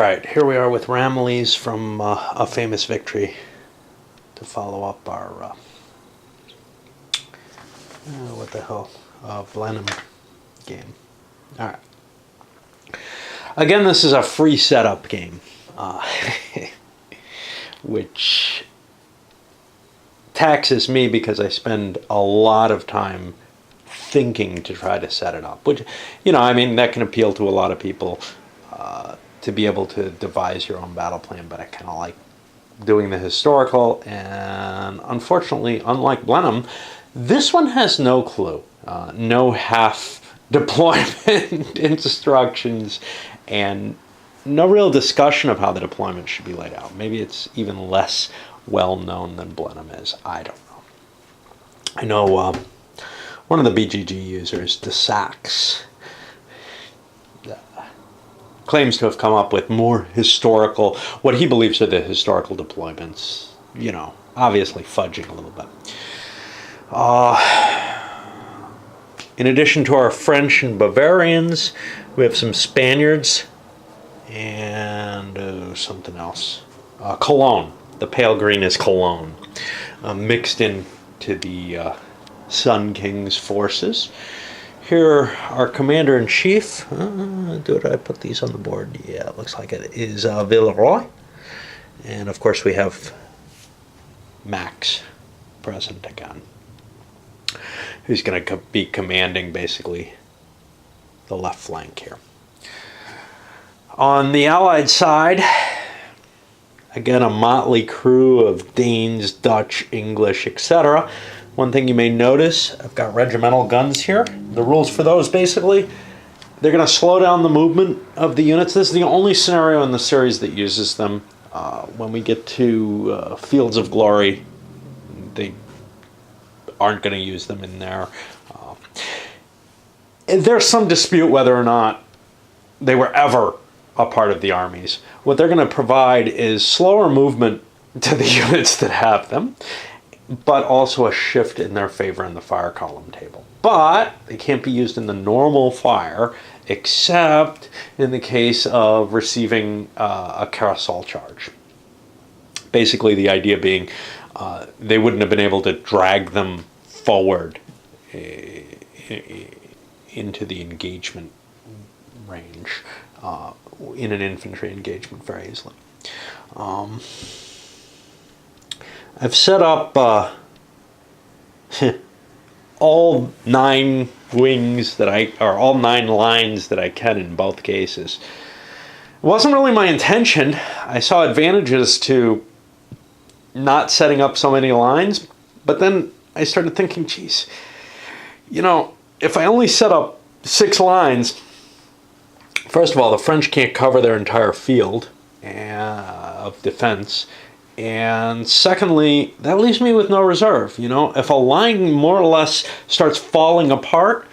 All right, here we are with Ramillies from A Famous Victory to follow up our, what the hell, Blenheim game. All right. Again, this is a free setup game, which taxes me because I spend a lot of time thinking to try to set it up, which, I mean, that can appeal to a lot of people. To be able to devise your own battle plan, but I kind of like doing the historical, and unfortunately, unlike Blenheim, this one has no clue, no half deployment instructions, and no real discussion of how the deployment should be laid out. Maybe it's even less well known than Blenheim is. I don't know. I know one of the BGG users, De Sax, claims to have come up with more historical, what he believes are the historical deployments, obviously fudging a little bit. In addition to our French and Bavarians, we have some Spaniards and something else. Cologne. The pale green is Cologne, mixed into the Sun King's forces. Here, our commander-in-chief, did I put these on the board? Yeah, it looks like it is Villeroy. And of course we have Max present again, who's going to be commanding basically the left flank here. On the Allied side, again, a motley crew of Danes, Dutch, English, etc. One thing you may notice, I've got regimental guns here. The rules for those, basically, they're going to slow down the movement of the units. This is the only scenario in the series that uses them. When we get to Fields of Glory, they aren't going to use them in there. There's some dispute whether or not they were ever a part of the armies. What they're going to provide is slower movement to the units that have them, but also a shift in their favor in the fire column table. But they can't be used in the normal fire, except in the case of receiving a carousel charge. Basically, the idea being they wouldn't have been able to drag them forward into the engagement range in an infantry engagement very easily. I've set up all 9 wings all 9 lines that I can in both cases. It wasn't really my intention. I saw advantages to not setting up so many lines, but then I started thinking, geez, if I only set up 6 lines, first of all, the French can't cover their entire field of defense. And secondly, that leaves me with no reserve. If a line more or less starts falling apart,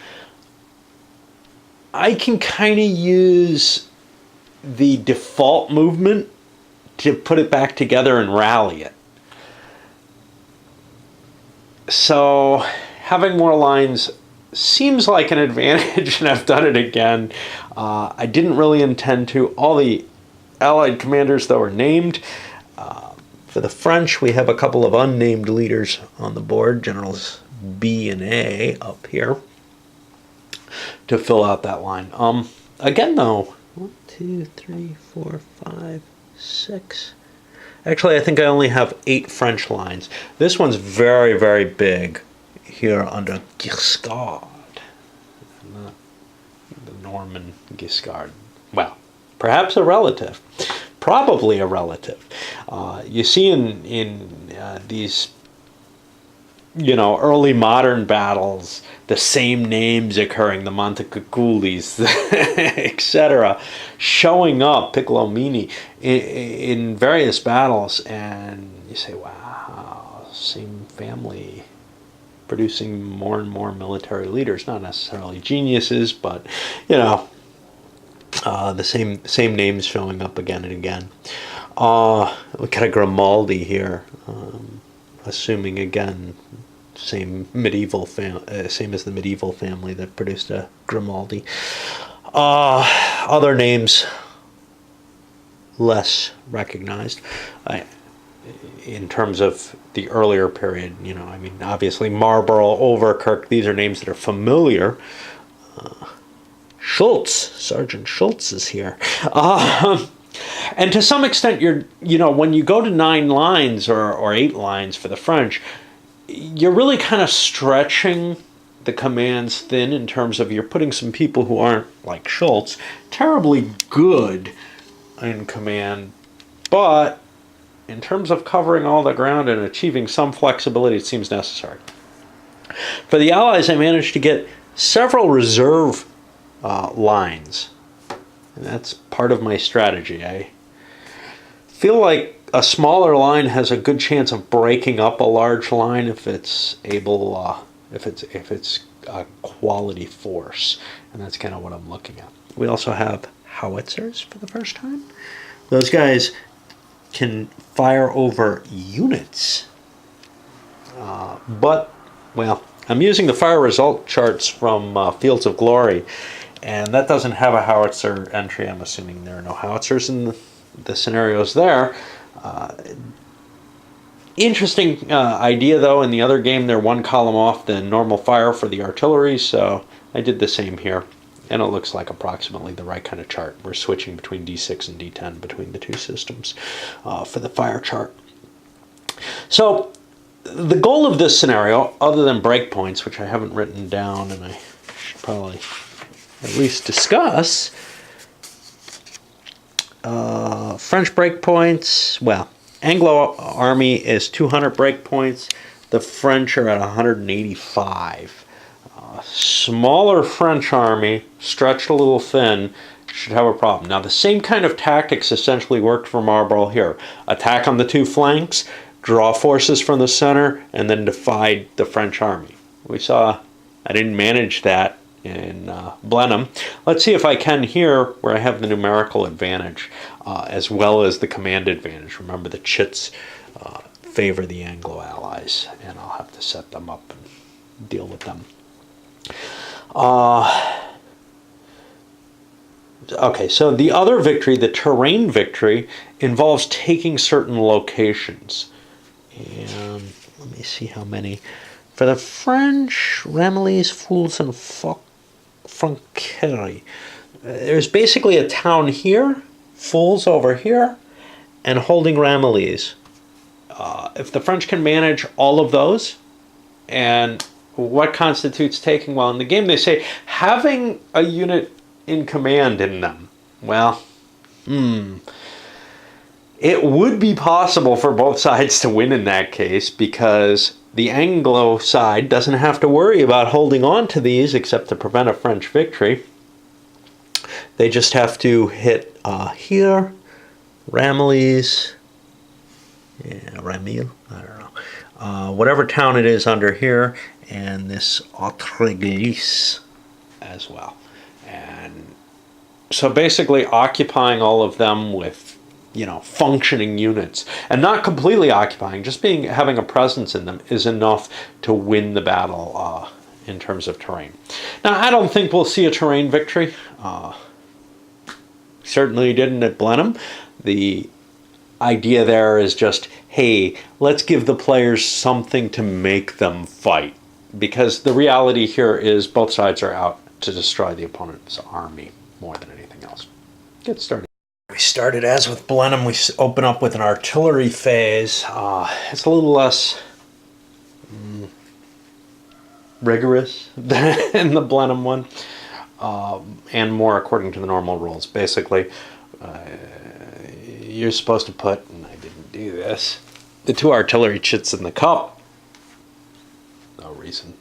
I can kind of use the default movement to put it back together and rally it. So having more lines seems like an advantage, and I've done it again. I didn't really intend to. All the Allied commanders, though, are named. For the French, we have a couple of unnamed leaders on the board, Generals B and A up here, to fill out that line. Again, though, 1, 2, 3, 4, 5, 6. Actually, I think I only have 8 French lines. This one's very, very big here under Guiscard, not the Norman Guiscard. Well, perhaps a relative. Probably a relative. You see in these, early modern battles, the same names occurring, the Montecuculis, etc., showing up, Piccolomini, in various battles, and you say, wow, same family producing more and more military leaders, not necessarily geniuses, but, the same names showing up again and again. We got a Grimaldi here, assuming again same as the medieval family that produced a Grimaldi. Other names less recognized in terms of the earlier period. You know, I mean, obviously Marlborough, Overkirk, these are names that are familiar. Schultz, Sergeant Schultz is here. And to some extent, when you go to 9 lines or 8 lines for the French, you're really kind of stretching the commands thin in terms of you're putting some people who aren't, like Schultz, terribly good in command, but in terms of covering all the ground and achieving some flexibility, it seems necessary. For the Allies, I managed to get several reserve lines, and that's part of my strategy. I feel like a smaller line has a good chance of breaking up a large line if it's able, if it's a quality force, and that's kind of what I'm looking at. We also have howitzers for the first time. Those guys can fire over units, but well, I'm using the fire result charts from Fields of Glory, and that doesn't have a howitzer entry. I'm assuming there are no howitzers in the scenarios there. Interesting idea, though. In the other game, they're 1 column off the normal fire for the artillery, so I did the same here. And it looks like approximately the right kind of chart. We're switching between D6 and D10 between the two systems for the fire chart. So the goal of this scenario, other than breakpoints, which I haven't written down and I should probably at least discuss, French breakpoints, well, Anglo army is 200 breakpoints. The French are at 185. Smaller French army, stretched a little thin, should have a problem. Now, the same kind of tactics essentially worked for Marlborough here. Attack on the 2 flanks, draw forces from the center, and then divide the French army. We saw I didn't manage that in Blenheim. Let's see if I can here, where I have the numerical advantage, as well as the command advantage. Remember, the chits favor the Anglo-Allies, and I'll have to set them up and deal with them. Okay, so the other victory, the terrain victory, involves taking certain locations. And let me see how many. For the French, Ramillies, Fools, and Franquerie. There's basically a town here, Fools over here, and holding Ramillies. If the French can manage all of those, and what constitutes taking? Well, in the game they say having a unit in command in them. Well, it would be possible for both sides to win in that case, because the Anglo side doesn't have to worry about holding on to these except to prevent a French victory. They just have to hit here, Ramillies, Ramilles, I don't know, whatever town it is under here, and this Autreglise as well. And so basically occupying all of them with, functioning units, and not completely occupying, just having a presence in them is enough to win the battle in terms of terrain. Now, I don't think we'll see a terrain victory. Certainly didn't at Blenheim. The idea there is just, hey, let's give the players something to make them fight. Because the reality here is both sides are out to destroy the opponent's army more than anything else. Get started. We started, as with Blenheim, we open up with an artillery phase. It's a little less rigorous than the Blenheim one, and more according to the normal rules. Basically, you're supposed to put, and I didn't do this, the 2 artillery chits in the cup. No reason.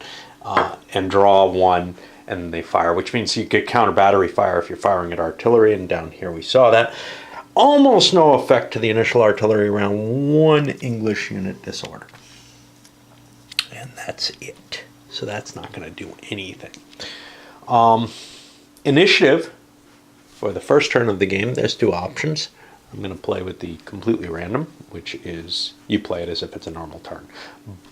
And draw 1, and they fire, which means you get counter battery fire if you're firing at artillery, and down here we saw that. Almost no effect to the initial artillery round, 1 English unit disorder. And that's it. So that's not going to do anything. Initiative, for the first turn of the game, there's 2 options. I'm going to play with the completely random, which is you play it as if it's a normal turn.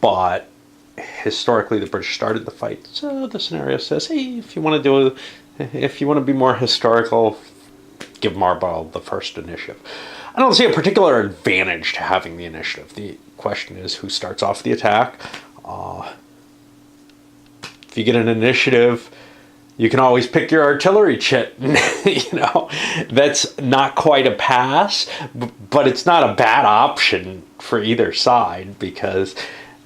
But historically, the British started the fight, so the scenario says, hey, if you want to be more historical, give Marlborough the first initiative. I don't see a particular advantage to having the initiative. The question is who starts off the attack. If you get an initiative, you can always pick your artillery chit. That's not quite a pass, but it's not a bad option for either side, because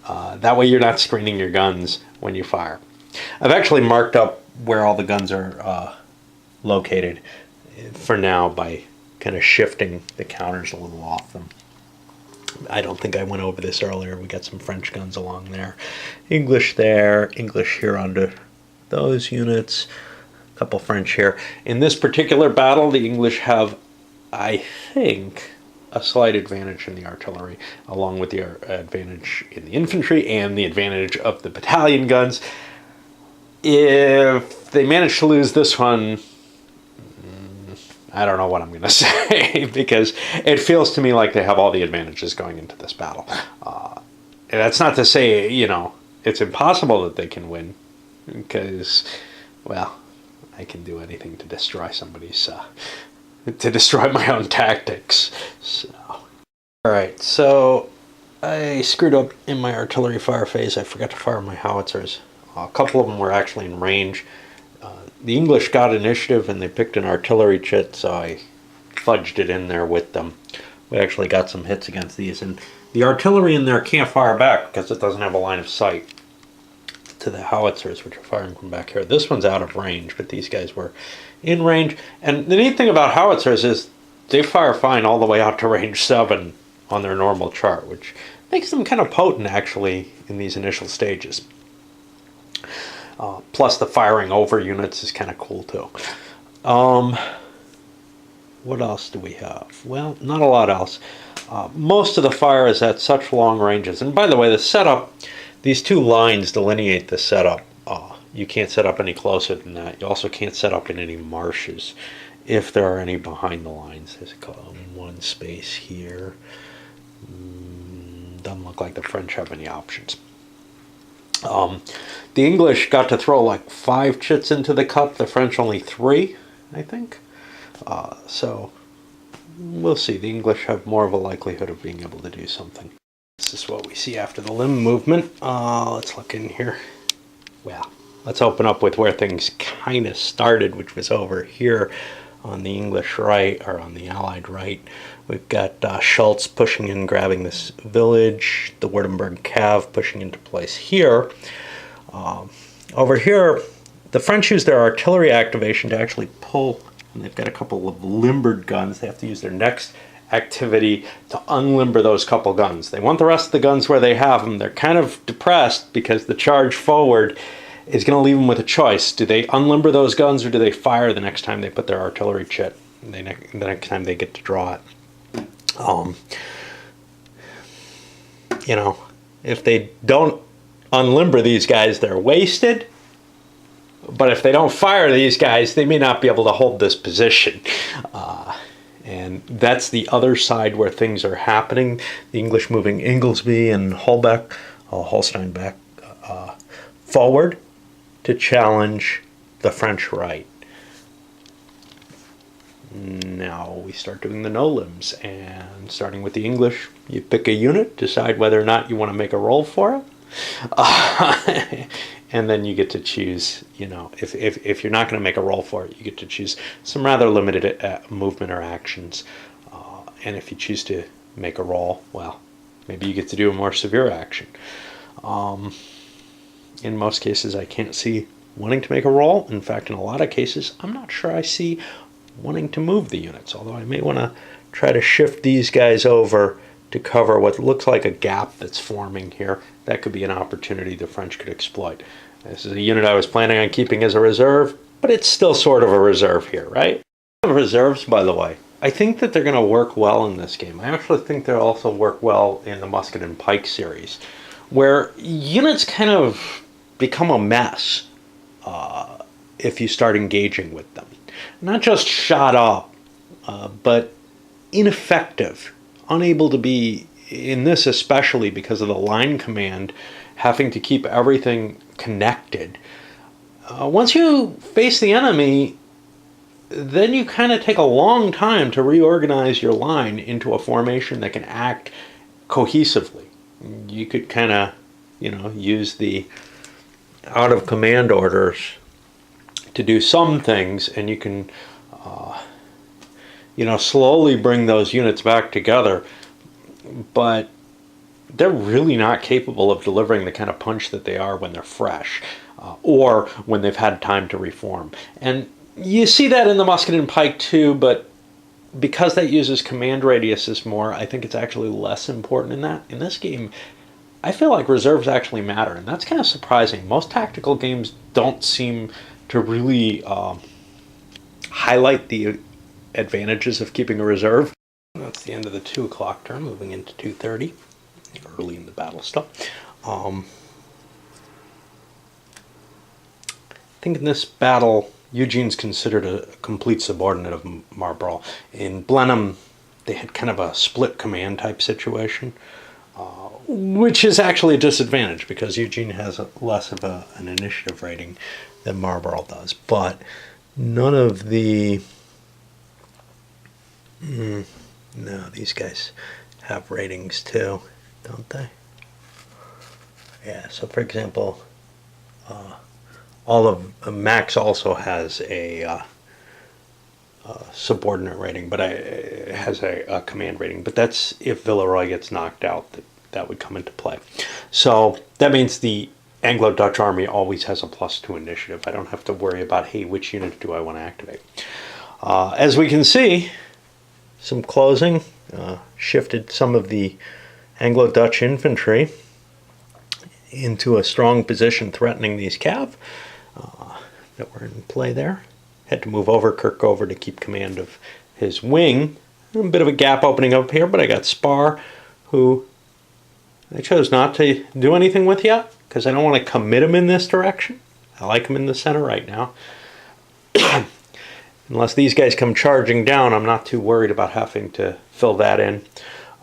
that way you're not screening your guns when you fire. I've actually marked up where all the guns are located for now by kind of shifting the counters a little off them. I don't think I went over this earlier. We got some French guns along there. English there, English here under those units, a couple French here. In this particular battle, the English have, I think, a slight advantage in the artillery, along with the advantage in the infantry and the advantage of the battalion guns. If they manage to lose this one, I don't know what I'm going to say, because it feels to me like they have all the advantages going into this battle. And that's not to say, it's impossible that they can win, because, well, I can do anything to destroy somebody's, to destroy my own tactics. So, all right, so I screwed up in my artillery fire phase. I forgot to fire my howitzers. A couple of them were actually in range. The English got initiative and they picked an artillery chit, so I fudged it in there with them. We actually got some hits against these, and the artillery in there can't fire back because it doesn't have a line of sight to the howitzers, which are firing from back here. This one's out of range, but these guys were in range. And the neat thing about howitzers is they fire fine all the way out to range 7 on their normal chart, which makes them kind of potent actually in these initial stages. Plus the firing over units is kind of cool too. What else do we have? Well, not a lot else. Most of the fire is at such long ranges. And by the way, the setup, these two lines delineate the setup. You can't set up any closer than that. You also can't set up in any marshes, if there are any behind the lines. There's one space here. Doesn't look like the French have any options. The English got to throw like 5 chits into the cup, the French only 3, I think. So we'll see. The English have more of a likelihood of being able to do something. This is what we see after the limb movement. Let's look in here. Well, let's open up with where things kind of started, which was over here on the English right, or on the Allied right. We've got Schultz pushing in, grabbing this village, the Württemberg Cav pushing into place here. Over here, the French use their artillery activation to actually pull, and they've got a couple of limbered guns. They have to use their next activity to unlimber those couple guns. They want the rest of the guns where they have them. They're kind of depressed because the charge forward is going to leave them with a choice. Do they unlimber those guns, or do they fire the next time they put their artillery chit, the next time they get to draw it? If they don't unlimber these guys, they're wasted. But if they don't fire these guys, they may not be able to hold this position. And that's the other side where things are happening. The English moving Inglesby and Holstein back forward to challenge the French right. Now we start doing the no limbs, and starting with the English, you pick a unit, decide whether or not you want to make a roll for it, and then you get to choose, if you're not going to make a roll for it, you get to choose some rather limited movement or actions, and if you choose to make a roll, well, maybe you get to do a more severe action. In most cases, I can't see wanting to make a roll. In fact, in a lot of cases, I'm not sure I see wanting to move the units, although I may want to try to shift these guys over to cover what looks like a gap that's forming here. That could be an opportunity the French could exploit. This is a unit I was planning on keeping as a reserve, but it's still sort of a reserve here, right? Reserves, by the way, I think that they're going to work well in this game. I actually think they'll also work well in the Musket and Pike series, where units kind of become a mess if you start engaging with them. Not just shot up, but ineffective, unable to be, in this especially because of the line command, having to keep everything connected. Once you face the enemy, then you kind of take a long time to reorganize your line into a formation that can act cohesively. You could kind of, use the out of command orders to do some things, and you can, slowly bring those units back together, but they're really not capable of delivering the kind of punch that they are when they're fresh, or when they've had time to reform. And you see that in the musket and pike too, but because that uses command radiuses more, I think it's actually less important in that. In this game, I feel like reserves actually matter, and that's kind of surprising. Most tactical games don't seem to really highlight the advantages of keeping a reserve. That's the end of the 2 o'clock turn, moving into 2:30, early in the battle still. I think in this battle, Eugene's considered a complete subordinate of Marlborough. In Blenheim, they had kind of a split command type situation, which is actually a disadvantage because Eugene has less of an initiative rating than Marlborough does. But none of the... no, these guys have ratings too, don't they? Yeah, so for example, all of Max also has a subordinate rating, but it has a command rating. But that's if Villeroy gets knocked out, that would come into play. So that means the Anglo-Dutch army always has a +2 initiative. I don't have to worry about, hey, which unit do I want to activate? As we can see, some closing shifted some of the Anglo-Dutch infantry into a strong position threatening these cav that were in play there. Had to move over Kirk to keep command of his wing. A bit of a gap opening up here, but I got Spar, who I chose not to do anything with yet because I don't want to commit him in this direction. I like him in the center right now. Unless these guys come charging down, I'm not too worried about having to fill that in.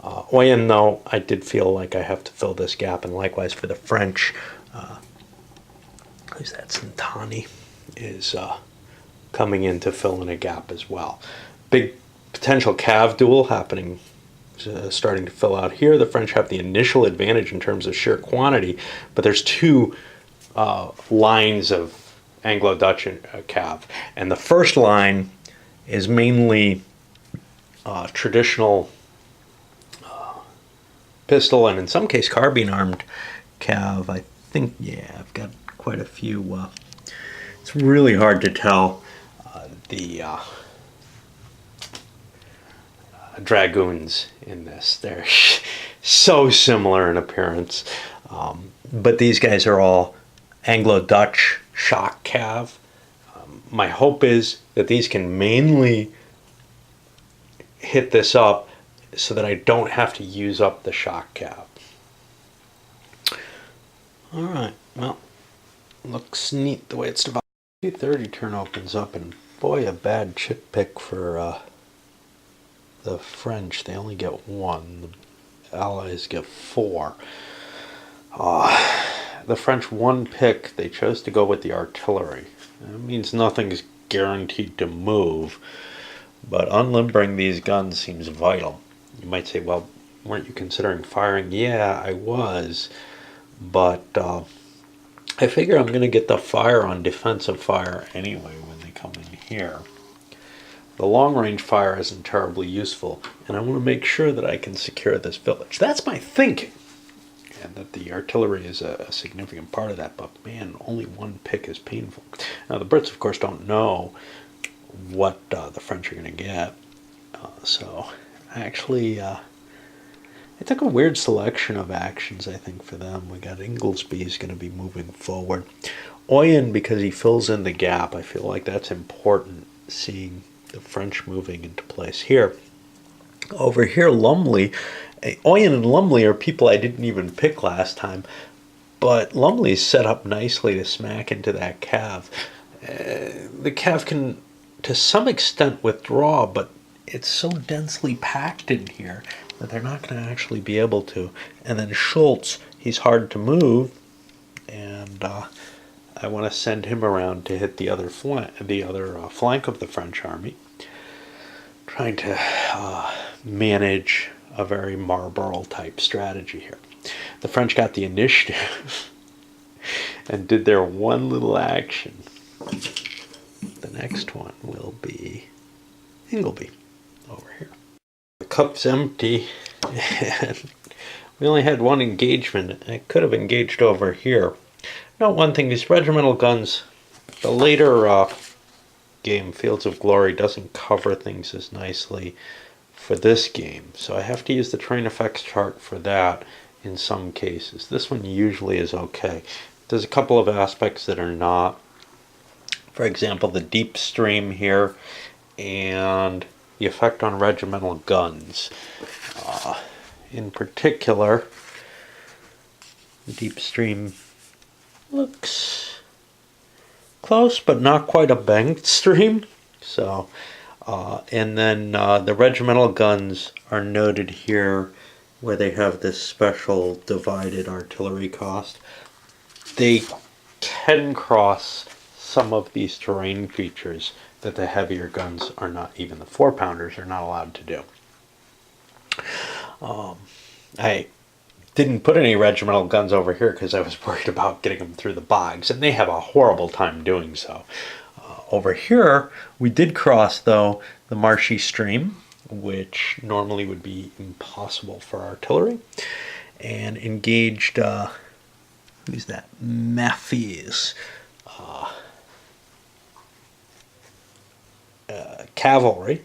Oyen, though, I did feel like I have to fill this gap, and likewise for the French. Who's that? Santani is coming in to fill in a gap as well. Big potential cav duel happening, starting to fill out here. The French have the initial advantage in terms of sheer quantity, but there's two lines of Anglo-Dutch cav, and the first line is mainly traditional pistol and in some case carbine armed cav. I think, yeah, I've got quite a few. It's really hard to tell the dragoons in this. They're so similar in appearance, but these guys are all Anglo-Dutch shock cav. My hope is that these can mainly hit this up so that I don't have to use up the shock cav. Alright, well, looks neat the way it's divided. 2:30 turn opens up, and boy, a bad chip pick for the French. They only get 1. The Allies get 4. The French 1 pick, they chose to go with the artillery. That means nothing's guaranteed to move, but unlimbering these guns seems vital. You might say, well, weren't you considering firing? Yeah, I was, but I figure I'm going to get the fire on defensive fire anyway when they come in here. The long-range fire isn't terribly useful, and I want to make sure that I can secure this village. That's my thinking, and that the artillery is a significant part of that, but man, only 1 pick is painful. Now, the Brits, of course, don't know what the French are going to get, so actually, it took a weird selection of actions, I think, for them. We got Inglesby's going to be moving forward. Oyen, because he fills in the gap, I feel like that's important, seeing the French moving into place here. Over here, Lumley. Oyen and Lumley are people I didn't even pick last time, but Lumley's set up nicely to smack into that cav. The cav can, to some extent, withdraw, but it's so densely packed in here that they're not going to actually be able to. And then Schultz, he's hard to move, and I want to send him around to hit the other flank of the French army, trying to manage a very Marlborough type strategy here. The French got the initiative and did their one little action. The next one will be Ingleby over here. The cup's empty and we only had one engagement. I could have engaged over here. Note one thing, these regimental guns, the later game, Fields of Glory, doesn't cover things as nicely for this game. So I have to use the terrain effects chart for that in some cases. This one usually is okay. There's a couple of aspects that are not. For example, the deep stream here and the effect on regimental guns. In particular, the deep stream looks close, but not quite a banked stream. So, and then the regimental guns are noted here where they have this special divided artillery cost. They can cross some of these terrain features that the heavier guns are not, even the 4-pounders are not allowed to do. I didn't put any regimental guns over here because I was worried about getting them through the bogs, and they have a horrible time doing so. Over here, we did cross, though, the marshy stream, which normally would be impossible for artillery, and engaged, who's that? Maffei's cavalry.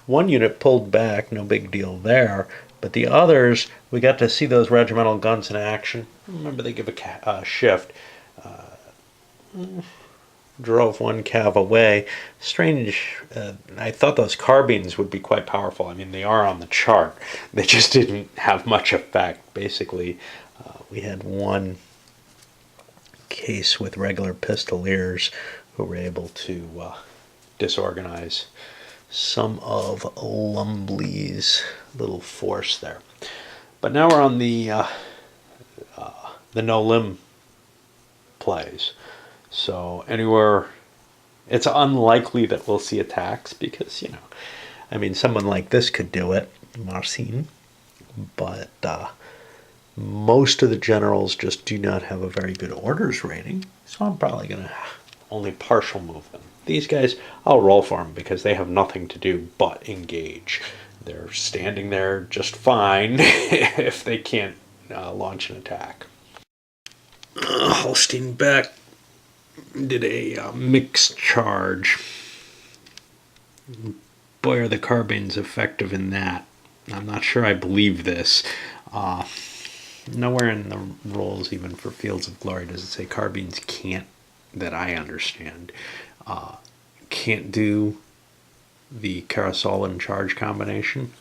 One unit pulled back, no big deal there, but the others, we got to see those regimental guns in action. Remember, they give a shift. Drove one cav away. Strange, I thought those carbines would be quite powerful. I mean, they are on the chart. They just didn't have much effect. Basically, we had one case with regular pistoliers who were able to disorganize some of Lumley's little force there. But now we're on the no-limb plays. So anywhere, it's unlikely that we'll see attacks because, you know, I mean, someone like this could do it, Marcin, but most of the generals just do not have a very good orders rating, so I'm probably going to only partial move them. These guys, I'll roll for them because they have nothing to do but engage. They're standing there just fine if they can't launch an attack. Holstein Beck did a mixed charge. Boy, are the carbines effective in that. I'm not sure I believe this. Nowhere in the rules, even for Fields of Glory, does it say carbines can't, that I understand, can't do the carousel and charge combination.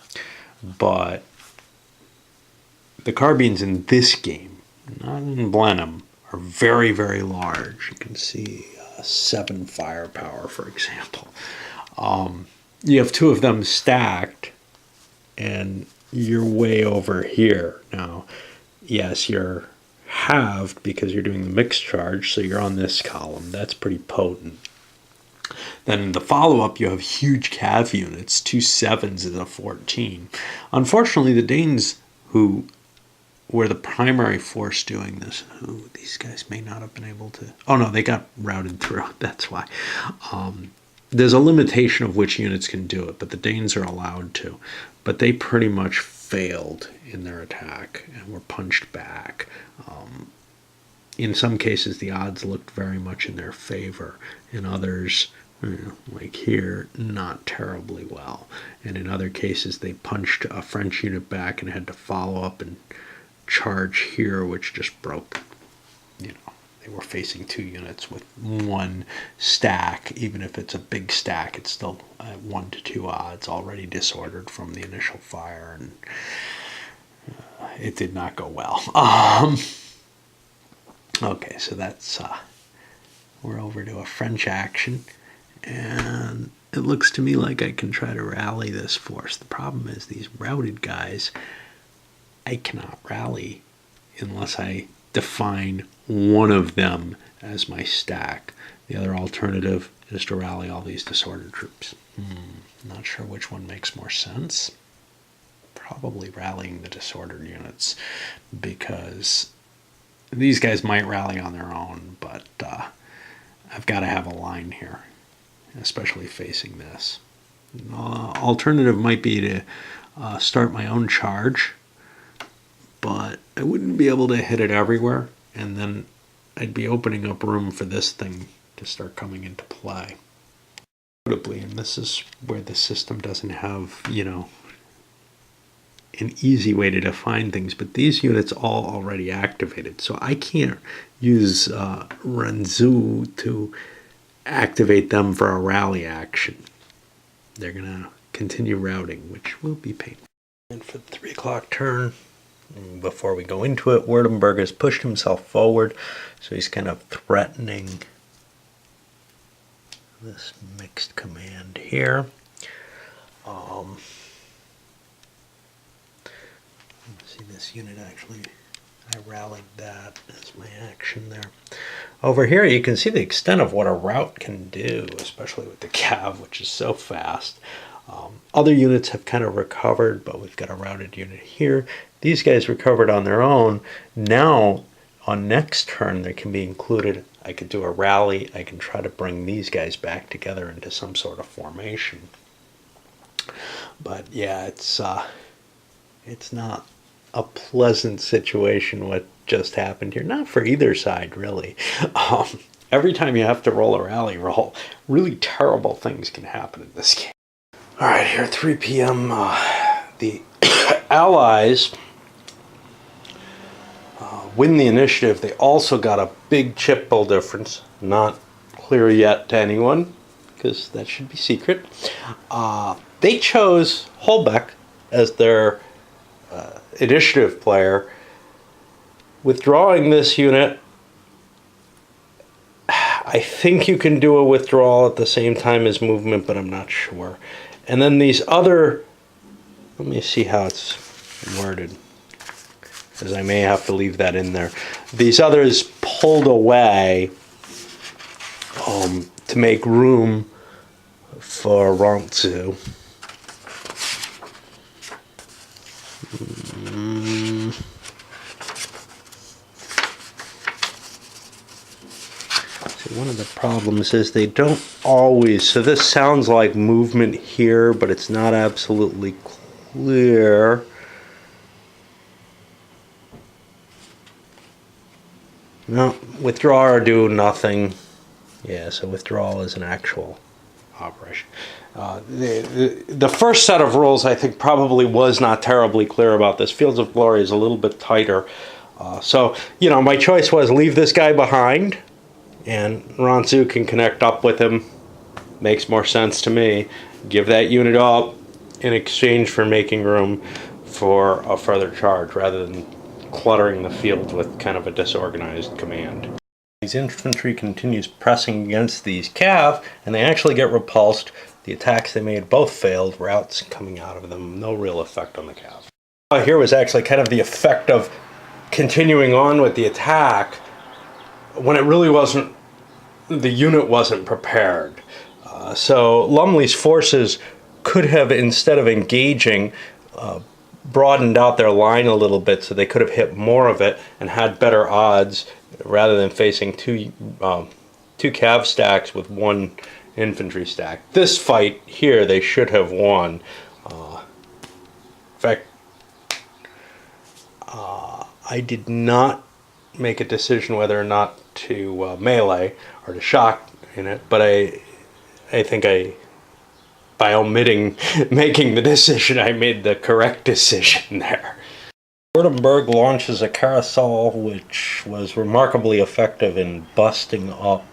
But the carbines in this game, not in Blenheim, are very, very large. You can see 7 firepower, for example. You have 2 of them stacked, and you're way over here. Now, yes, you're halved because you're doing the mixed charge, so you're on this column. That's pretty potent. Then in the follow-up, you have huge cav units, 2 7s and a 14. Unfortunately, the Danes, who were the primary force doing this, these guys may not have been able to... Oh, no, they got routed through. That's why. There's a limitation of which units can do it, but the Danes are allowed to. But they pretty much failed in their attack and were punched back. In some cases, the odds looked very much in their favor. In others, like here, not terribly well. And in other cases, they punched a French unit back and had to follow up and charge here, which just broke. You know, they were facing 2 units with 1 stack. Even if it's a big stack, it's still 1 to 2 odds, already disordered from the initial fire, and it did not go well. Okay, so that's we're over to a French action, and it looks to me like I can try to rally this force. The problem is these routed guys, I cannot rally unless I define one of them as my stack. The other alternative is to rally all these disordered troops. Not sure which one makes more sense. Probably rallying the disordered units, because these guys might rally on their own, but I've got to have a line here, especially facing this. Alternative might be to start my own charge, but I wouldn't be able to hit it everywhere, and then I'd be opening up room for this thing to start coming into play. Notably, and this is where the system doesn't have, an easy way to define things, but these units all already activated, so I can't use Renzu to activate them for a rally action. They're gonna continue routing, which will be painful. And for the 3 o'clock turn, before we go into it, Württemberg has pushed himself forward, so he's kind of threatening this mixed command here. See, this unit actually, I rallied that as my action there. Over here you can see the extent of what a rout can do, especially with the cav, which is so fast. Other units have kind of recovered, but we've got a routed unit here. These guys recovered on their own. Now, on next turn, they can be included. I could do a rally. I can try to bring these guys back together into some sort of formation. But yeah, it's not a pleasant situation what just happened here. Not for either side, really. Every time you have to roll a rally roll, really terrible things can happen in this game. All right, here at 3 p.m., the Allies win the initiative. They also got a big chip build difference. Not clear yet to anyone, because that should be secret. They chose Holbeck as their initiative player. Withdrawing this unit, I think you can do a withdrawal at the same time as movement, but I'm not sure. And then these other, let me see how it's worded, because I may have to leave that in there. These others pulled away to make room for Rantzu. One of the problems is they don't always, so this sounds like movement here, but it's not absolutely clear. No, withdraw or do nothing. Yeah, so withdrawal is an actual operation. The first set of rules, I think, probably was not terribly clear about this. Fields of Glory is a little bit tighter. So, my choice was leave this guy behind, and Rantzu can connect up with him. Makes more sense to me. Give that unit up in exchange for making room for a further charge, rather than cluttering the field with kind of a disorganized command. These infantry continues pressing against these cav, and they actually get repulsed. The attacks they made both failed, routs coming out of them, no real effect on the cav. Here was actually kind of the effect of continuing on with the attack when it really wasn't, the unit wasn't prepared. So Lumley's forces could have, instead of engaging, broadened out their line a little bit so they could have hit more of it and had better odds, rather than facing two cav stacks with one infantry stack. This fight here they should have won. In fact, I did not make a decision whether or not to melee or to shock in it, but I think by omitting making the decision, I made the correct decision there. Württemberg launches a carousel which was remarkably effective in busting up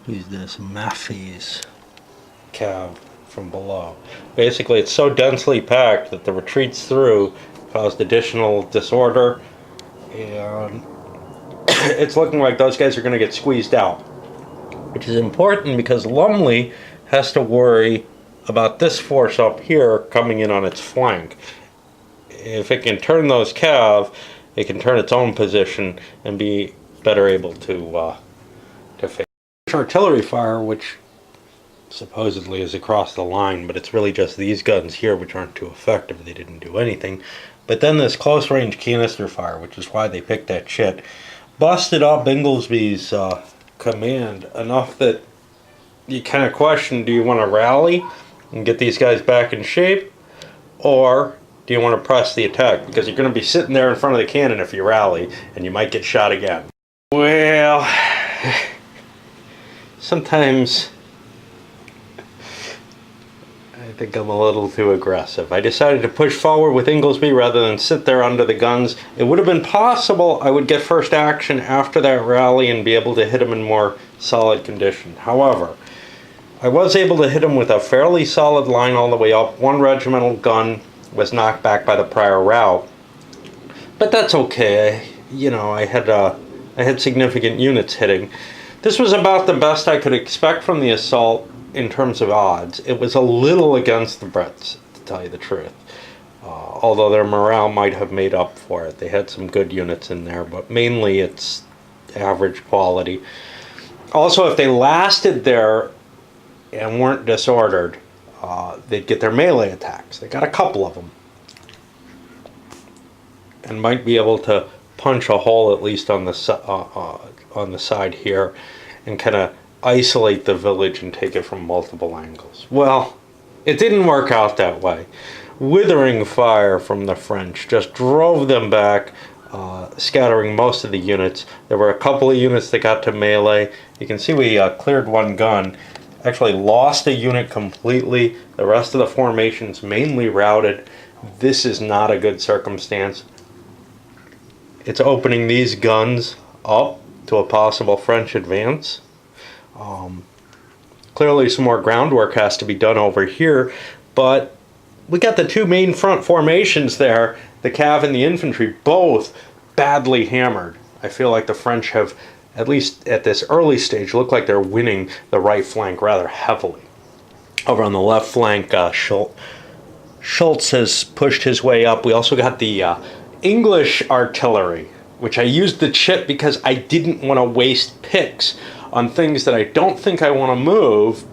who's this, Maffei's cav from below. Basically, it's so densely packed that the retreats through caused additional disorder, and it's looking like those guys are going to get squeezed out, which is important because Lumley has to worry about this force up here coming in on its flank. If it can turn those cav, it can turn its own position and be better able to face artillery fire, which supposedly is across the line, but it's really just these guns here which aren't too effective. They didn't do anything. But then this close-range canister fire, which is why they picked that shit, busted up Inglesby's command enough that you kind of question, do you want to rally and get these guys back in shape, or do you want to press the attack? Because you're going to be sitting there in front of the cannon if you rally, and you might get shot again. Well, sometimes I think I'm a little too aggressive. I decided to push forward with Inglesby rather than sit there under the guns. It would have been possible I would get first action after that rally and be able to hit him in more solid condition. However, I was able to hit him with a fairly solid line all the way up. One regimental gun was knocked back by the prior route, but that's okay. You know, I had significant units hitting. This was about the best I could expect from the assault in terms of odds. It was a little against the Brits, to tell you the truth. Although their morale might have made up for it. They had some good units in there, but mainly it's average quality. Also, if they lasted there and weren't disordered, they'd get their melee attacks. They got a couple of them. And might be able to punch a hole at least on the side here and kind of isolate the village and take it from multiple angles. Well, it didn't work out that way. Withering fire from the French just drove them back, scattering most of the units. There were a couple of units that got to melee. You can see we cleared one gun, actually lost a unit completely. The rest of the formation's mainly routed. This is not a good circumstance. It's opening these guns up to a possible French advance. Clearly some more groundwork has to be done over here, but we got the two main front formations there, the cav and the infantry, both badly hammered. I feel like the French have, at least at this early stage, look like they're winning the right flank rather heavily. Over on the left flank, Schultz has pushed his way up. We also got the English artillery, which I used the chit because I didn't want to waste picks on things that I don't think I want to move,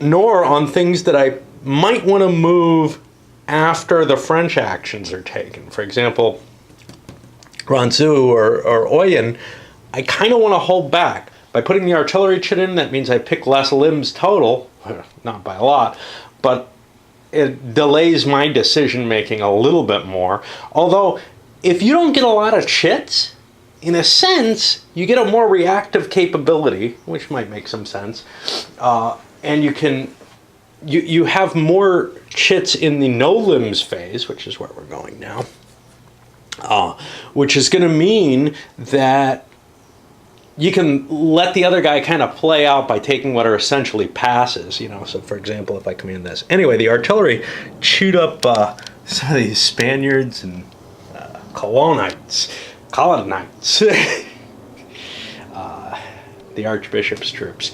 nor on things that I might want to move after the French actions are taken. For example, Ranzou or Oyen, I kind of want to hold back. By putting the artillery chit in, that means I pick less limbs total, not by a lot, but it delays my decision making a little bit more. Although, if you don't get a lot of chits, in a sense, you get a more reactive capability, which might make some sense, and you have more chits in the no limbs phase, which is where we're going now, which is going to mean that you can let the other guy kind of play out by taking what are essentially passes, you know. So, for example, if I command this. Anyway, the artillery chewed up some of these Spaniards and colonites, the Archbishop's troops,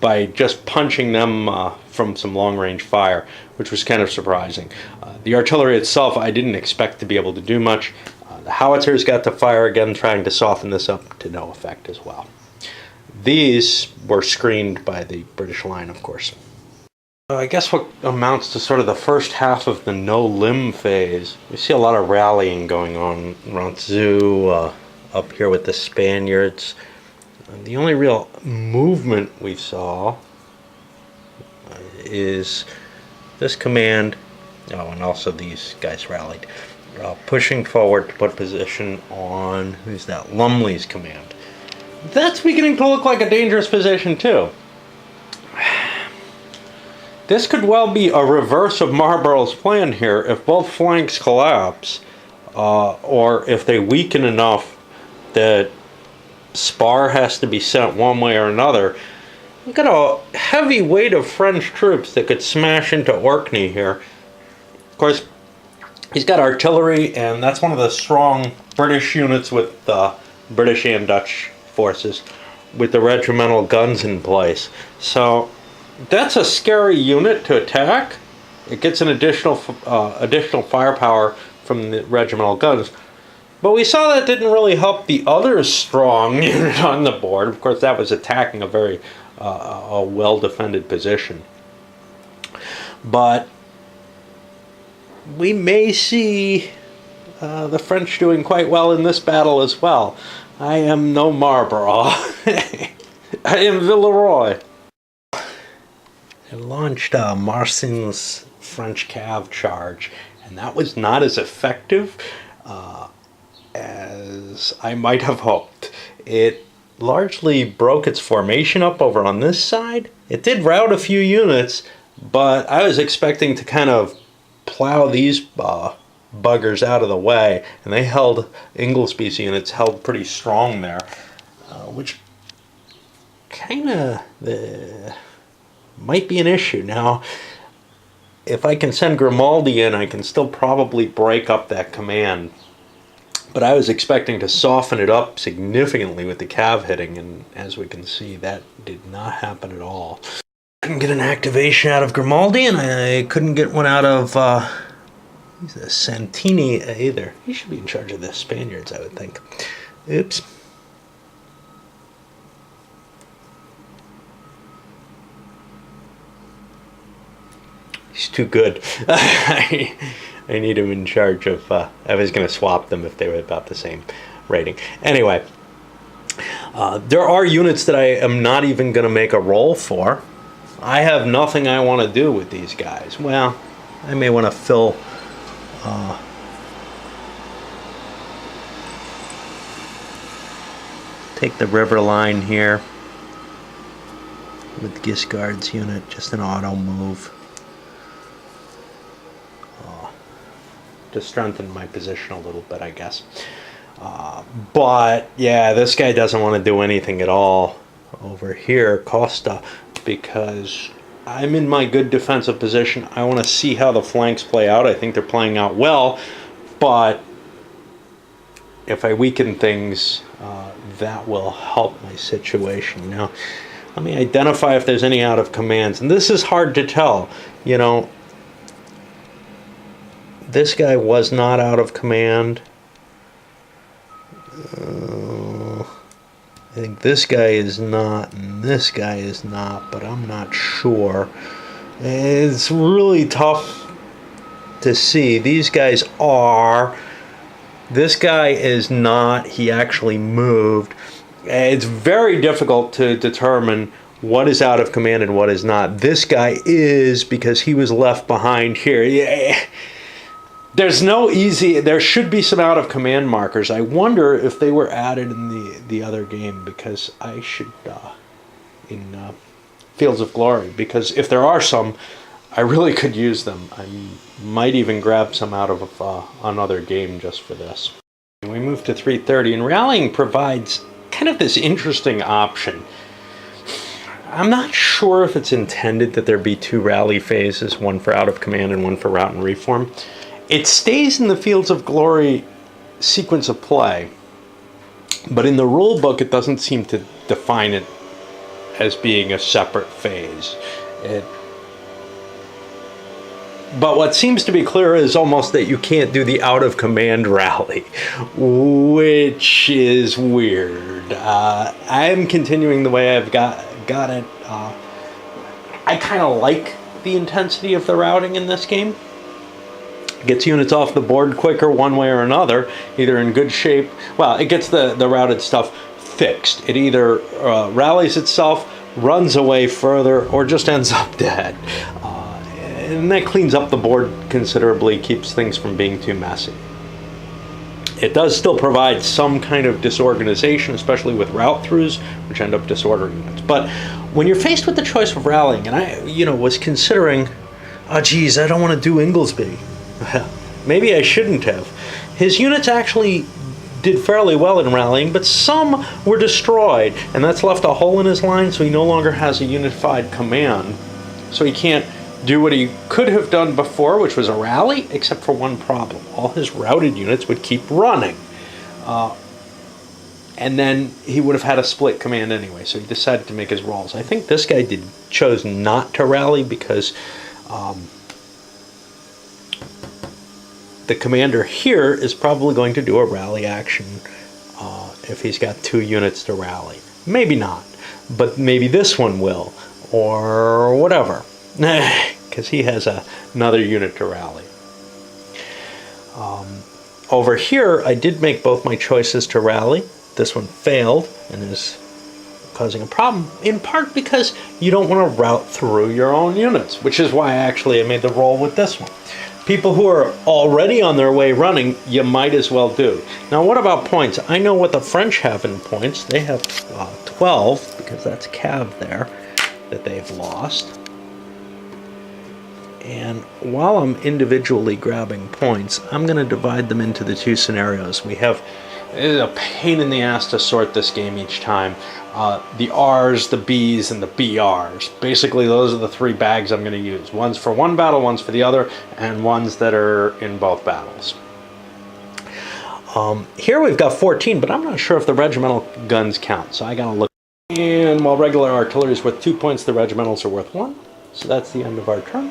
by just punching them from some long-range fire, which was kind of surprising. The artillery itself, I didn't expect to be able to do much. The howitzers got to fire again, trying to soften this up, to no effect as well. These were screened by the British line, of course. I guess what amounts to sort of the first half of the no-limb phase, we see a lot of rallying going on. Ranzou up here with the Spaniards. The only real movement we saw is this command, oh, and also these guys rallied, pushing forward to put position on, who's that, Lumley's command. That's beginning to look like a dangerous position too. This could well be a reverse of Marlborough's plan here if both flanks collapse, or if they weaken enough that spar has to be sent one way or another. We've got a heavy weight of French troops that could smash into Orkney here. Of course, he's got artillery, and that's one of the strong British units with British and Dutch forces with the regimental guns in place. So that's a scary unit to attack. It gets an additional firepower from the regimental guns. But we saw that didn't really help the other strong unit on the board. Of course, that was attacking a very a well-defended position. But we may see the French doing quite well in this battle as well. I am no Marlborough. I am Villeroy. I launched Marcin's French cav charge, and that was not as effective as I might have hoped. It largely broke its formation up over on this side. It did rout a few units, but I was expecting to kind of plow these buggers out of the way, and they held, Inglesby's units held pretty strong there, which kind of might be an issue. Now, if I can send Grimaldi in, I can still probably break up that command. But I was expecting to soften it up significantly with the cav hitting, and as we can see, that did not happen at all. Couldn't get an activation out of Grimaldi, and I couldn't get one out of Santini either. He should be in charge of the Spaniards, I would think. Oops. He's too good. I need him in charge of, I was going to swap them if they were about the same rating. Anyway, there are units that I am not even going to make a roll for. I have nothing I want to do with these guys. Well, I may want to fill, take the river line here with Giscard's unit, just an auto move. To strengthen my position a little bit, I guess. But yeah, this guy doesn't want to do anything at all over here, Costa, because I'm in my good defensive position. I want to see how the flanks play out. I think they're playing out well, but if I weaken things, that will help my situation. Now, let me identify if there's any out of commands, and this is hard to tell. You know, this guy was not out of command. I think this guy is not, and this guy is not, but I'm not sure. It's really tough to see. These guys are. This guy is not. He actually moved. It's very difficult to determine what is out of command and what is not. This guy is, because he was left behind here. Yeah. There's no easy, there should be some out of command markers. I wonder if they were added in the other game, because I should, in Fields of Glory, because if there are some, I really could use them. I might even grab some out of another game just for this. We move to 330, and rallying provides kind of this interesting option. I'm not sure if it's intended that there be two rally phases, one for out of command and one for rout and reform. It stays in the Fields of Glory sequence of play, but in the rule book it doesn't seem to define it as being a separate phase. But what seems to be clear is almost that you can't do the out of command rally, which is weird. I'm continuing the way I've got it. I kind of like the intensity of the routing in this game. Gets units off the board quicker one way or another, either in good shape. Well, it gets the routed stuff fixed. It either rallies itself, runs away further, or just ends up dead. And that cleans up the board considerably, keeps things from being too messy. It does still provide some kind of disorganization, especially with route throughs, which end up disordering units. But when you're faced with the choice of rallying, and I was considering, oh geez, I don't want to do Inglesby. Maybe I shouldn't have. His units actually did fairly well in rallying, but some were destroyed, and that's left a hole in his line, so he no longer has a unified command. So he can't do what he could have done before, which was a rally, except for one problem. All his routed units would keep running. And then he would have had a split command anyway, so he decided to make his rolls. I think this guy chose not to rally because the commander here is probably going to do a rally action if he's got 2 units to rally. Maybe not, but maybe this one will, or whatever, because he has another unit to rally. Over here, I did make both my choices to rally. This one failed and is causing a problem, in part because you don't want to route through your own units, which is why I made the roll with this one. People who are already on their way running, you might as well do. Now, what about points? I know what the French have in points. They have 12, because that's Cav there, that they've lost. And while I'm individually grabbing points, I'm going to divide them into the 2 scenarios. It is a pain in the ass to sort this game each time. The R's, the B's, and the BRs. Basically, those are the 3 bags I'm going to use. One's for one battle, one's for the other, and ones that are in both battles. Here we've got 14, but I'm not sure if the regimental guns count, so I got to look. And while regular artillery is worth 2 points, the regimentals are worth 1. So that's the end of our turn.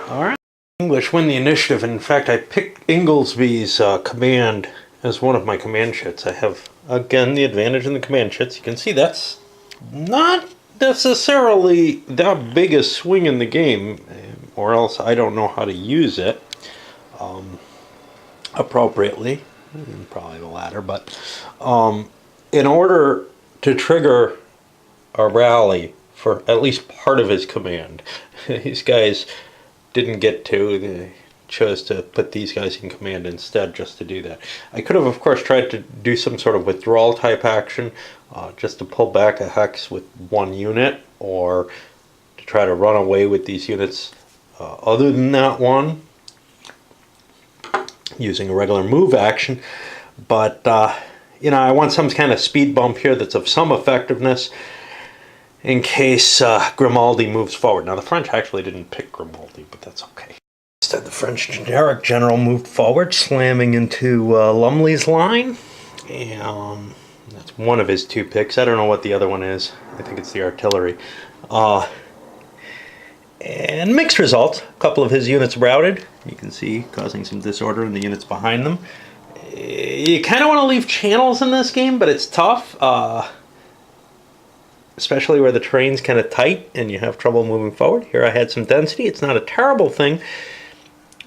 All right. English win the initiative. In fact, I picked Inglesby's command as one of my command chits. I have, again, the advantage in the command chits. You can see that's not necessarily that big a swing in the game, or else I don't know how to use it appropriately. Probably the latter, but in order to trigger a rally for at least part of his command, these guys didn't get to. They chose to put these guys in command instead just to do that. I could have, of course, tried to do some sort of withdrawal type action just to pull back a hex with 1 unit, or to try to run away with these units other than that one using a regular move action. But you know, I want some kind of speed bump here that's of some effectiveness in case Grimaldi moves forward. Now, the French actually didn't pick Grimaldi, but that's okay. Instead, the French generic general moved forward, slamming into Lumley's line. And that's one of his 2 picks. I don't know what the other one is. I think it's the artillery. And mixed results. A couple of his units routed. You can see causing some disorder in the units behind them. You kind of want to leave channels in this game, but it's tough. Especially where the terrain's kind of tight and you have trouble moving forward. Here I had some density. It's not a terrible thing.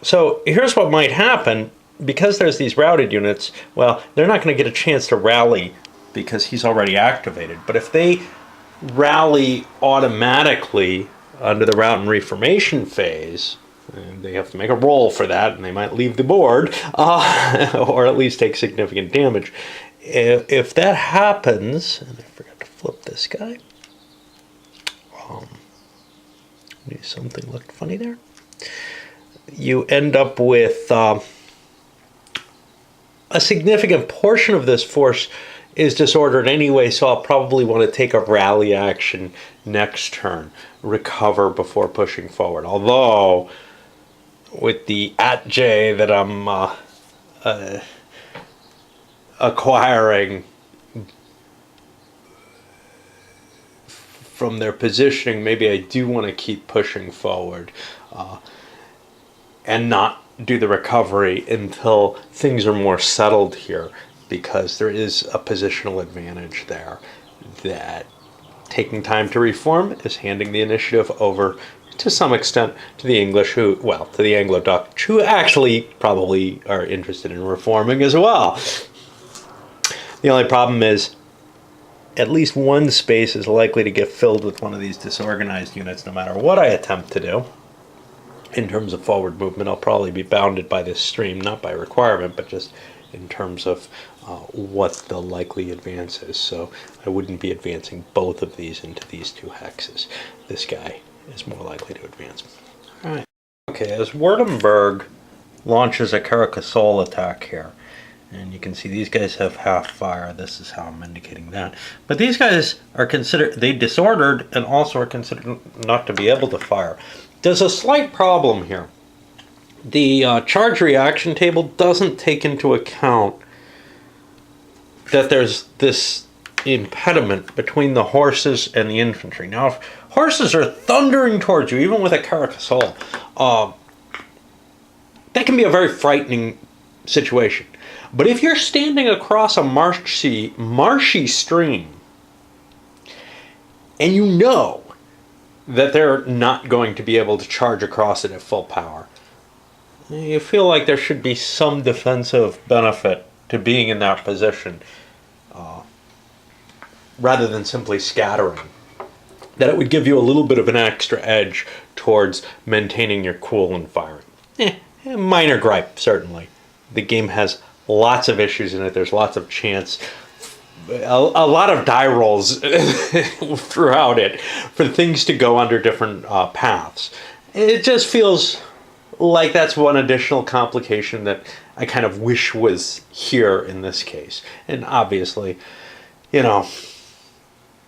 So here's what might happen. Because there's these routed units, well, they're not going to get a chance to rally because he's already activated. But if they rally automatically under the route and reformation phase, and they have to make a roll for that, and they might leave the board, or at least take significant damage. If that happens, and I forgot to flip this guy. Something looked funny there. You end up with a significant portion of this force is disordered anyway, so I'll probably want to take a rally action next turn, recover before pushing forward. Although, with the @J that I'm acquiring from their positioning, maybe I do want to keep pushing forward and not do the recovery until things are more settled here, because there is a positional advantage there that taking time to reform is handing the initiative over to some extent to the English, to the Anglo-Dutch, who actually probably are interested in reforming as well. The only problem is at least one space is likely to get filled with one of these disorganized units no matter what I attempt to do. In terms of forward movement, I'll probably be bounded by this stream, not by requirement, but just in terms of what the likely advance is. So I wouldn't be advancing both of these into these 2 hexes. This guy is more likely to advance. All right. Okay, as Württemberg launches a Carcassonne attack here, and you can see these guys have half fire. This is how I'm indicating that. But these guys are they disordered and also are considered not to be able to fire. There's a slight problem here. The charge reaction table doesn't take into account that there's this impediment between the horses and the infantry. Now, if horses are thundering towards you, even with a Carcassonne, that can be a very frightening situation. But if you're standing across a marshy stream, and you know that they're not going to be able to charge across it at full power, you feel like there should be some defensive benefit to being in that position, rather than simply scattering. That it would give you a little bit of an extra edge towards maintaining your cool and firing. Minor gripe, certainly. The game has lots of issues in it. There's lots of chance, a lot of die rolls throughout it for things to go under different paths. It just feels like that's one additional complication that I kind of wish was here in this case. And obviously, you know,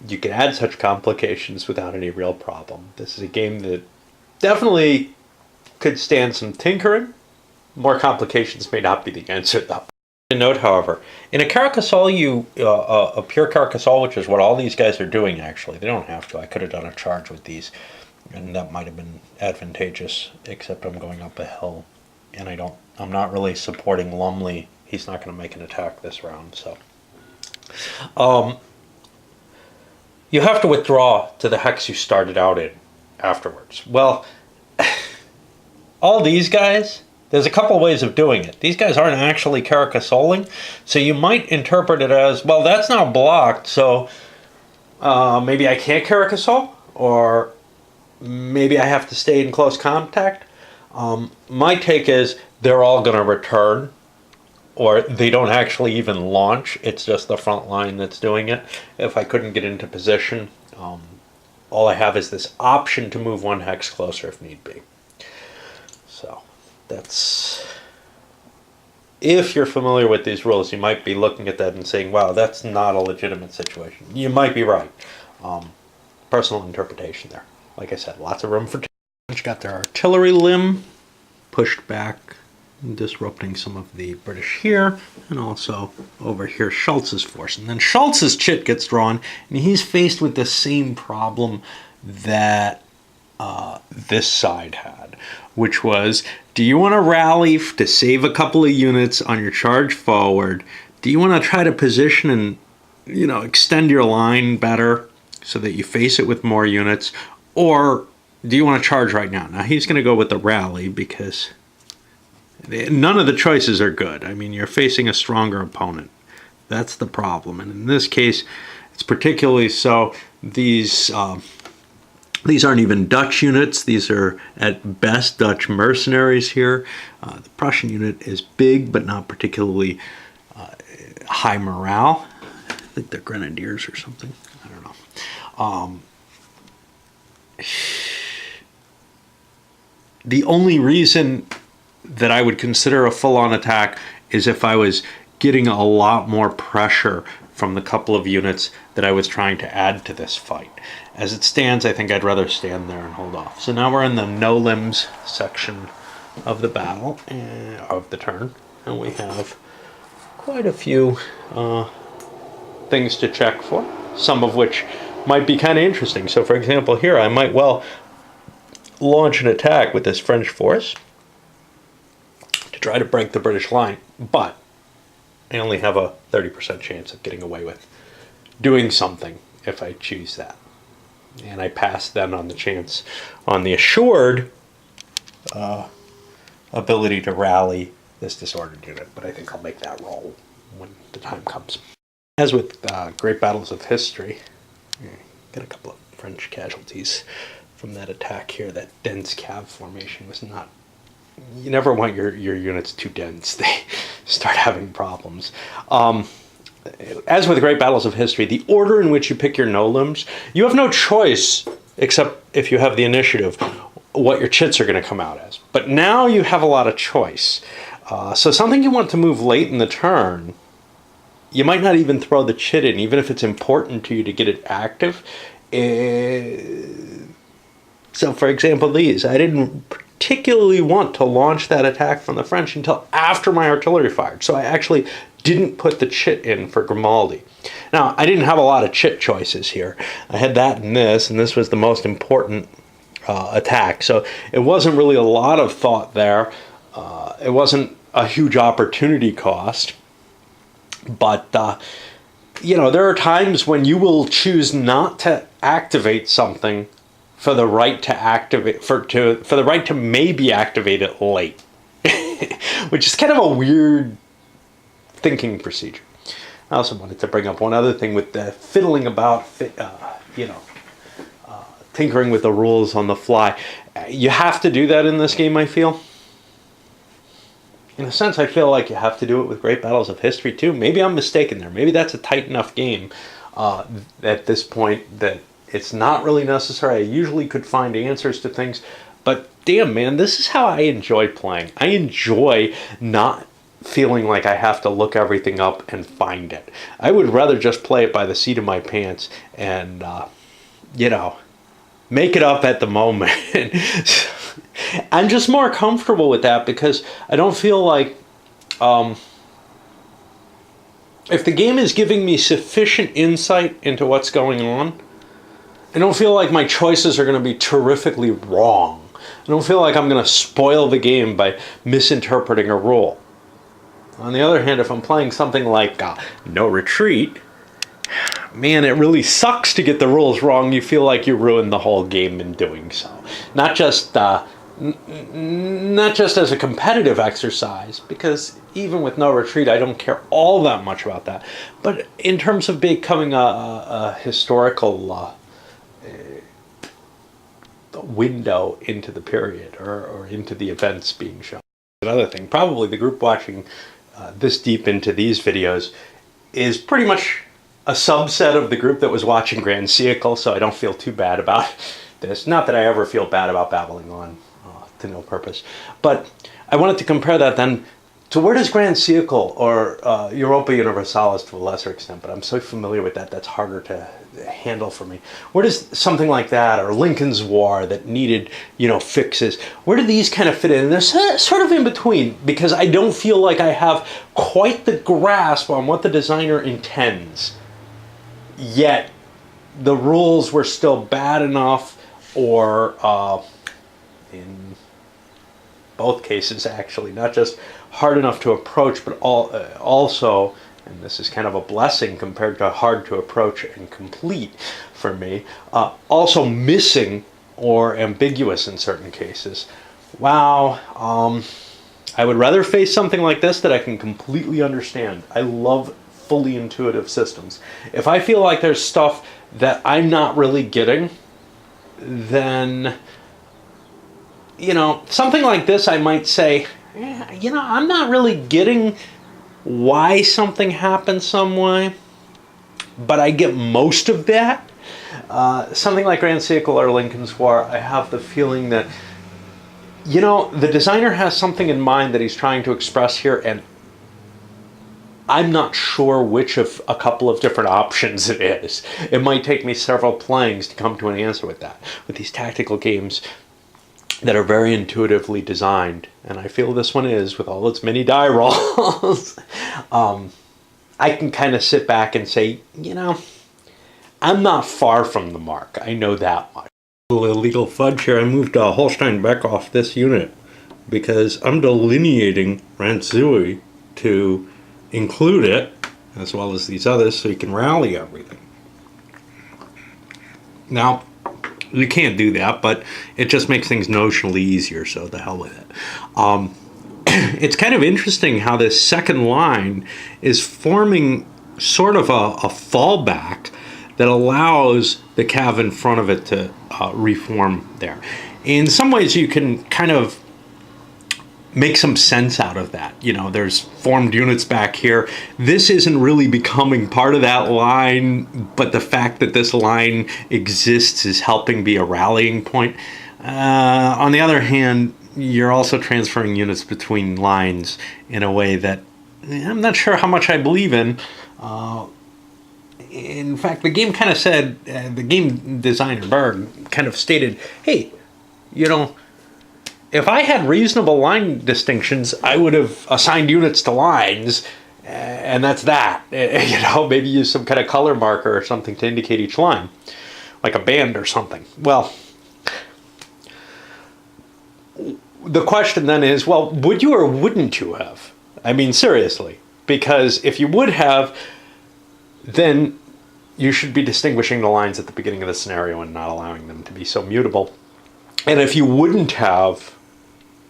you can add such complications without any real problem. This is a game that definitely could stand some tinkering. More complications may not be the answer, though. To note, however, in a Carcassonne, a pure Carcassonne, which is what all these guys are doing, actually. They don't have to. I could have done a charge with these, and that might have been advantageous, except I'm going up a hill, and I'm not really supporting Lumley. He's not going to make an attack this round, so. You have to withdraw to the hex you started out in afterwards. Well, all these guys, there's a couple ways of doing it. These guys aren't actually Carcassoning, so you might interpret it as, well, that's now blocked, so maybe I can't Carcassonne, or maybe I have to stay in close contact. My take is they're all going to return, or they don't actually even launch. It's just the front line that's doing it. If I couldn't get into position, all I have is this option to move one hex closer if need be. So that's, if you're familiar with these rules, you might be looking at that and saying, wow, that's not a legitimate situation. You might be right. Personal interpretation there. Like I said, lots of room for change. Got their artillery limb pushed back, disrupting some of the British here, and also over here Schultz's force. And then Schultz's chit gets drawn, and he's faced with the same problem that this side had, which was, do you want to rally to save a couple of units on your charge forward? Do you want to try to position and, you know, extend your line better so that you face it with more units? Or do you want to charge right now? Now he's going to go with the rally because none of the choices are good. I mean, you're facing a stronger opponent. That's the problem. And in this case, it's particularly so. These aren't even Dutch units. These are, at best, Dutch mercenaries here. The Prussian unit is big, but not particularly high morale. I think they're grenadiers or something. I don't know. The only reason that I would consider a full-on attack is if I was getting a lot more pressure from the couple of units that I was trying to add to this fight. As it stands, I think I'd rather stand there and hold off. So now we're in the no limbs section of the battle, of the turn, and we have quite a few things to check for, some of which might be kind of interesting. So for example here, I might well launch an attack with this French force to try to break the British line, but I only have a 30% chance of getting away with doing something if I choose that. And I pass then on the chance, on the assured ability to rally this disordered unit, but I think I'll make that roll when the time comes. As with great battles of history, get a couple of French casualties from that attack here. That dense cav formation was not, you never want your units too dense. They start having problems. As with great battles of history, the order in which you pick your no-limbs, you have no choice, except if you have the initiative, what your chits are going to come out as. But now you have a lot of choice. So something you want to move late in the turn, you might not even throw the chit in, even if it's important to you to get it active. So for example, these, I didn't particularly want to launch that attack from the French until after my artillery fired. So I actually didn't put the chit in for Grimaldi. Now, I didn't have a lot of chit choices here. I had that and this was the most important attack. So it wasn't really a lot of thought there. It wasn't a huge opportunity cost, but there are times when you will choose not to activate something for the right to activate for the right to maybe activate it late, which is kind of a weird thinking procedure. I also wanted to bring up one other thing with the fiddling about, tinkering with the rules on the fly. You have to do that in this game, I feel. In a sense, I feel like you have to do it with Great Battles of History too. Maybe I'm mistaken there. Maybe that's a tight enough game at this point that it's not really necessary. I usually could find answers to things, but damn, man, this is how I enjoy playing. I enjoy not feeling like I have to look everything up and find it. I would rather just play it by the seat of my pants and, make it up at the moment. I'm just more comfortable with that because I don't feel like if the game is giving me sufficient insight into what's going on, I don't feel like my choices are going to be terrifically wrong. I don't feel like I'm going to spoil the game by misinterpreting a rule. On the other hand, if I'm playing something like No Retreat, man, it really sucks to get the rules wrong. You feel like you ruined the whole game in doing so. Not just as a competitive exercise, because even with No Retreat, I don't care all that much about that. But in terms of becoming a historical window into the period or into the events being shown. Another thing, probably the group watching this deep into these videos is pretty much a subset of the group that was watching Grand Sequel, so I don't feel too bad about this. Not that I ever feel bad about babbling on to no purpose. But I wanted to compare that then to where does Grand Sequel or Europa Universalis to a lesser extent, but I'm so familiar with that's harder to handle for me. Where does something like that, or Lincoln's War that needed, fixes, where do these kind of fit in? And they're sort of in between, because I don't feel like I have quite the grasp on what the designer intends. Yet, the rules were still bad enough, or in both cases actually, not just hard enough to approach, but also, and this is kind of a blessing compared to hard to approach and complete for me, also missing or ambiguous in certain cases. Wow, I would rather face something like this that I can completely understand. I love fully intuitive systems. If I feel like there's stuff that I'm not really getting, then, something like this I might say, I'm not really getting why something happened some way, but I get most of that. Something like Grand Sequel or Lincoln's War, I have the feeling that, the designer has something in mind that he's trying to express here, and I'm not sure which of a couple of different options it is. It might take me several playings to come to an answer with that. With these tactical games that are very intuitively designed, and I feel this one is, with all its many die rolls, I can kind of sit back and say, I'm not far from the mark. I know that much. A little illegal fudge here. I moved Holstein Beck off this unit because I'm delineating Ransui to include it, as well as these others, so you can rally everything. Now, you can't do that, but it just makes things notionally easier, so the hell with it. It's kind of interesting how this second line is forming sort of a fallback that allows the cav in front of it to reform there. In some ways, you can kind of make some sense out of that. There's formed units back here. This isn't really becoming part of that line, but the fact that this line exists is helping be a rallying point. On the other hand, you're also transferring units between lines in a way that I'm not sure how much I believe in. In fact, the game kind of said, the game designer, Berg, kind of stated, hey, if I had reasonable line distinctions, I would have assigned units to lines, and that's that. Maybe use some kind of color marker or something to indicate each line, like a band or something. Well, the question then is, well, would you or wouldn't you have? I mean, seriously. Because if you would have, then you should be distinguishing the lines at the beginning of the scenario and not allowing them to be so mutable. And if you wouldn't have,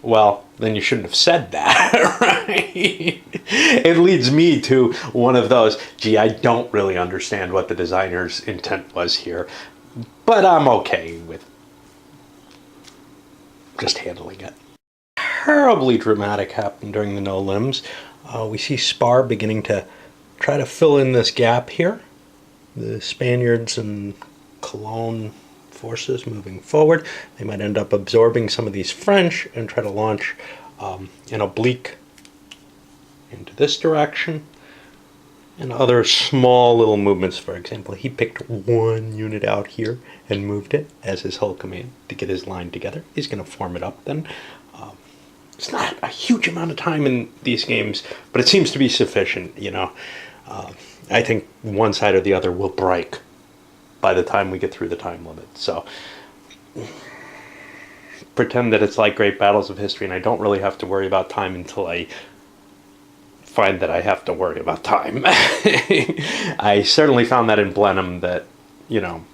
well, then you shouldn't have said that, right? It leads me to one of those, gee, I don't really understand what the designer's intent was here, but I'm okay with just handling it. Terribly dramatic happened during the no limbs. We see Spar beginning to try to fill in this gap here. The Spaniards and Cologne forces moving forward. They might end up absorbing some of these French and try to launch an oblique into this direction. And other small little movements, for example, he picked one unit out here and moved it as his whole command to get his line together. He's going to form it up then. It's not a huge amount of time in these games, but it seems to be sufficient, you know. I think one side or the other will break by the time we get through the time limit. So pretend that it's like Great Battles of History, and I don't really have to worry about time until I find that I have to worry about time. I certainly found that in Blenheim that, you know,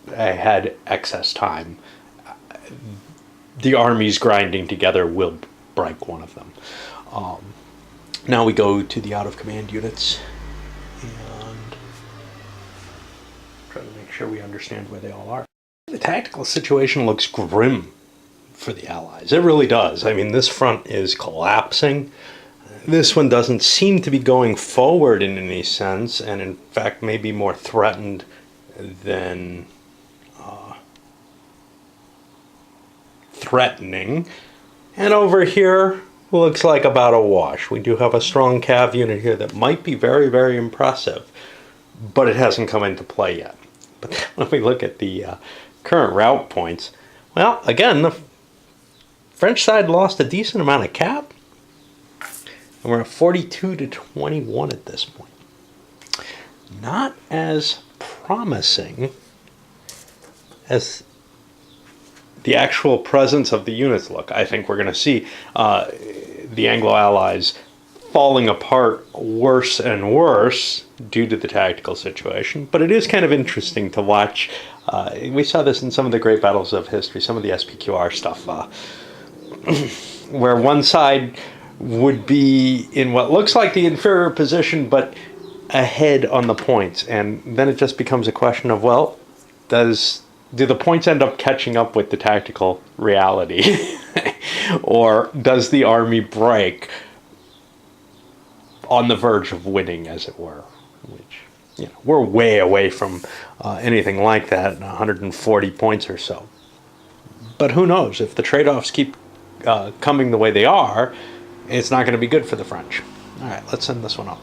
I had excess time. The armies grinding together will break one of them. Now we go to the out-of-command units and try to make sure we understand where they all are. The tactical situation looks grim for the Allies. It really does. I mean, this front is collapsing. This one doesn't seem to be going forward in any sense, and in fact may be more threatened than threatening. And over here looks like about a wash. We do have a strong cav unit here that might be very, very impressive, but it hasn't come into play yet. But when we look at the current route points, well, again, the French side lost a decent amount of cap, and we're at 42 to 21 at this point. Not as promising as the actual presence of the units look. I think we're going to see the Anglo-Allies falling apart worse and worse due to the tactical situation. But it is kind of interesting to watch. We saw this in some of the Great Battles of History, some of the SPQR stuff, where one side would be in what looks like the inferior position, but ahead on the points. And then it just becomes a question of, well, do the points end up catching up with the tactical reality? Or does the army break on the verge of winning, as it were? Which, you know, we're way away from anything like that, 140 points or so. But who knows? If the trade-offs keep coming the way they are, it's not going to be good for the French. All right, let's send this one up.